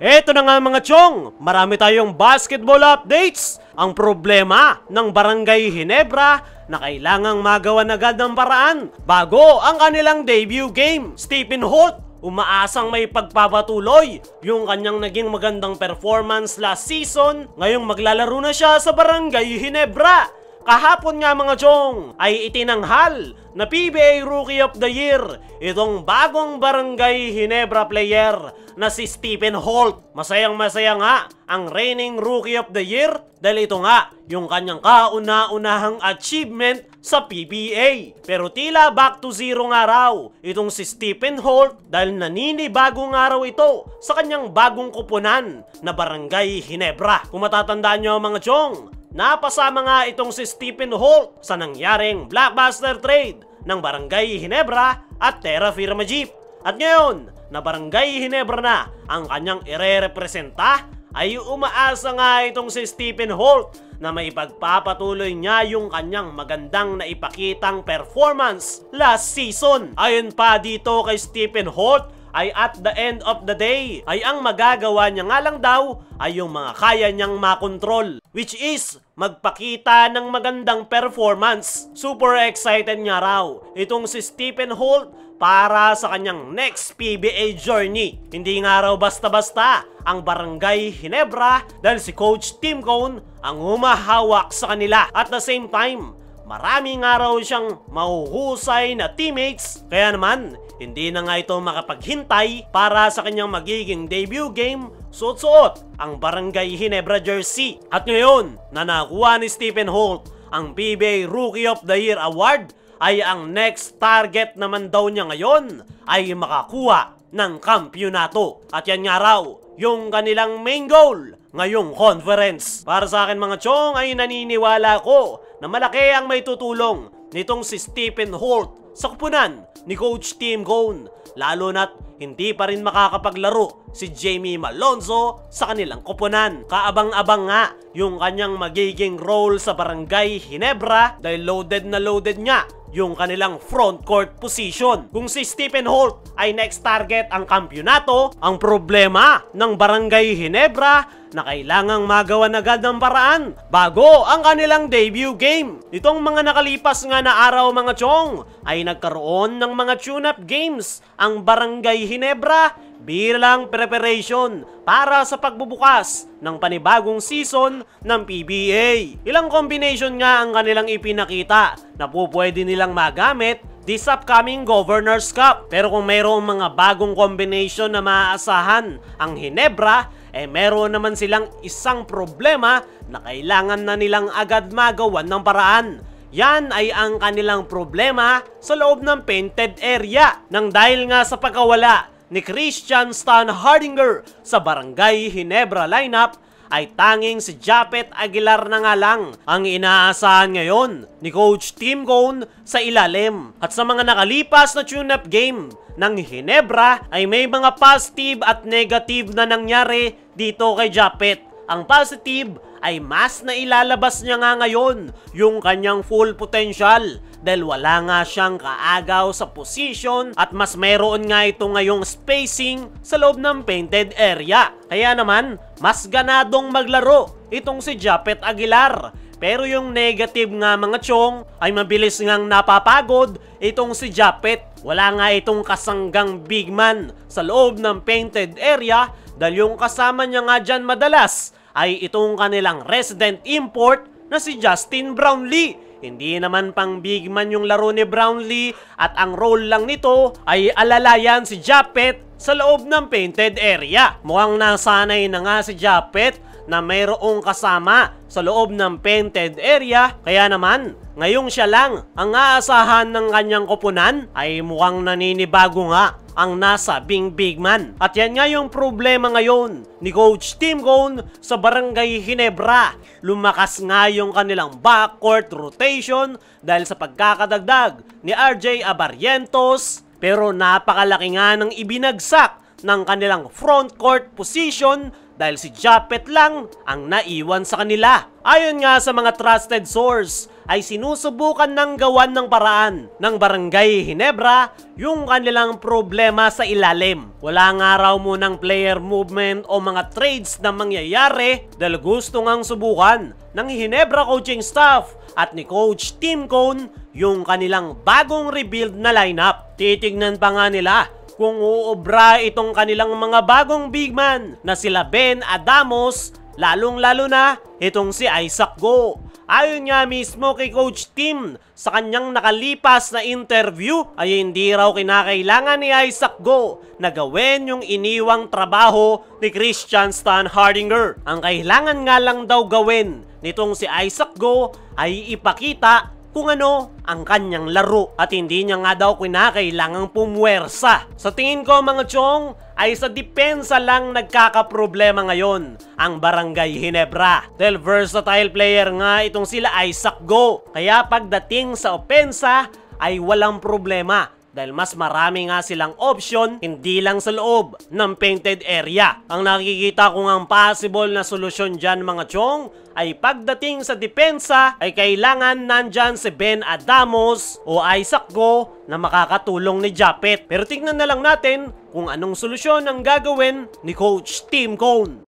Eto na nga mga chong, marami tayong basketball updates. Ang problema ng Barangay Ginebra na kailangang magawan agad ng paraan bago ang kanilang debut game. Stephen Holt umaasang may pagpapatuloy yung kanyang naging magandang performance last season. Ngayong maglalaro na siya sa Barangay Ginebra. Kahapon nga mga chong ay itinanghal na PBA Rookie of the Year itong bagong Barangay Ginebra player na si Stephen Holt. Masayang-masaya nga ang reigning Rookie of the Year dahil ito nga yung kanyang kauna-unahang achievement sa PBA. Pero tila back to zero nga raw itong si Stephen Holt dahil naninibago nga raw ito sa kanyang bagong kupunan na Barangay Ginebra. Kung matatandaan nyo mga chong, napasama nga itong si Stephen Holt sa nangyaring blockbuster trade ng Barangay Ginebra at Terra Firma Jeep. At ngayon, na Barangay Ginebra na ang kanyang ire-representa, ay umaasa nga itong si Stephen Holt na maipagpapatuloy niya yung kanyang magandang naipakitang performance last season. Ayon pa dito kay Stephen Holt, ay at the end of the day ay ang magagawa niya nga lang daw ay yung mga kaya niyang makontrol, which is magpakita ng magandang performance. Super excited niya raw itong si Stephen Holt para sa kanyang next PBA journey. Hindi nga raw basta-basta ang Barangay Ginebra dahil si Coach Tim Cone ang humahawak sa kanila. At the same time, marami nga raw siyang mahuhusay na teammates, kaya naman hindi na nga ito makapaghintay para sa kanyang magiging debut game suot-suot ang Barangay Ginebra jersey. At ngayon na nakuha ni Stephen Holt ang PBA Rookie of the Year award, ay ang next target naman daw niya ngayon ay makakuha ng kampyonato. At yan nga raw yung kanilang main goal ngayong conference. Para sa akin mga chong ay naniniwala ko na malaki ang may tutulong nitong si Stephen Holt sa kupunan ni Coach Tim Cone, lalo na't hindi pa rin makakapaglaro si Jamie Malonzo sa kanilang kupunan. Kaabang-abang nga yung kanyang magiging role sa Barangay Ginebra dahil loaded na loaded nga yung kanilang front court position. Kung si Stephen Holt ay next target ang kampyonato, ang problema ng Barangay Ginebra na kailangang magawan agad ng paraan bago ang kanilang debut game. Itong mga nakalipas nga na araw mga chong ay nagkaroon ng mga tune-up games ang Barangay Ginebra bilang preparation para sa pagbubukas ng panibagong season ng PBA. Ilang combination nga ang kanilang ipinakita na pwede nilang magamit this upcoming Governors Cup. Pero kung mayroong mga bagong combination na maaasahan ang Ginebra, meron naman silang isang problema na kailangan na nilang agad magawan ng paraan. Yan ay ang kanilang problema sa loob ng painted area nang dahil nga sa pagkawala ni Christian Stan Hardinger sa Barangay Ginebra lineup, ay tanging si Japet Aguilar na nga lang ang inaasahan ngayon ni Coach Tim Cone sa ilalim. At sa mga nakalipas na tune-up game ng Ginebra ay may mga positive at negative na nangyari dito kay Japet. Ang positive ay mas na ilalabas niya nga ngayon yung kanyang full potential dahil wala nga siyang kaagaw sa position at mas meron nga ito ngayong spacing sa loob ng painted area. Kaya naman, mas ganadong maglaro itong si Japet Aguilar. Pero yung negative nga mga chong ay mabilis ngang napapagod itong si Japet. Wala nga itong kasanggang big man sa loob ng painted area dahil yung kasama niya nga dyan madalas ay itong kanilang resident import na si Justin Brownlee. Hindi naman pang big man yung laro ni Brownlee at ang role lang nito ay alalayan si Japet sa loob ng painted area. Mukhang nasanay na nga si Japet na mayroong kasama sa loob ng painted area, kaya naman ngayong siya lang ang aasahan ng kanyang kupunan ay mukhang naninibago nga ang nasabing big man. At yan nga yung problema ngayon ni Coach Tim Cone sa Barangay Ginebra. Lumakas nga yung kanilang backcourt rotation dahil sa pagkakadagdag ni RJ Abarrientos, pero napakalaki nga ng ibinagsak ng kanilang front court position dahil si Japet lang ang naiwan sa kanila. Ayon nga sa mga trusted source ay sinusubukan ng gawan ng paraan ng Barangay Ginebra yung kanilang problema sa ilalim. Wala nga raw munang player movement o mga trades na mangyayari dahil gusto ngang subukan ng Ginebra coaching staff at ni Coach Tim Cone yung kanilang bagong rebuild na lineup. Titignan pa nga nila kung uubra itong kanilang mga bagong big man na sila Ben Adamos, lalong-lalo na itong si Isaac Go. Ayon nga mismo kay Coach Tim sa kanyang nakalipas na interview ay hindi raw kinakailangan ni Isaac Go na gawin yung iniwang trabaho ni Christian Stan Hardinger. Ang kailangan nga lang daw gawin nitong si Isaac Go ay ipakita kung ano ang kanyang laro at hindi niya nga daw kinakailangang pumwersa. Sa tingin ko mga chong ay sa depensa lang nagkakaproblema ngayon ang Barangay Ginebra. Dahil versatile player nga itong sila Isaac Go. Kaya pagdating sa opensa ay walang problema. Dahil mas marami nga silang option, hindi lang sa loob ng painted area. Ang nakikita ko nga possible na solusyon dyan mga chong, ay pagdating sa depensa ay kailangan nandyan si Ben Adamos o Isaac Go na makakatulong ni Japet. Pero tingnan na lang natin kung anong solusyon ang gagawin ni Coach Tim Cone.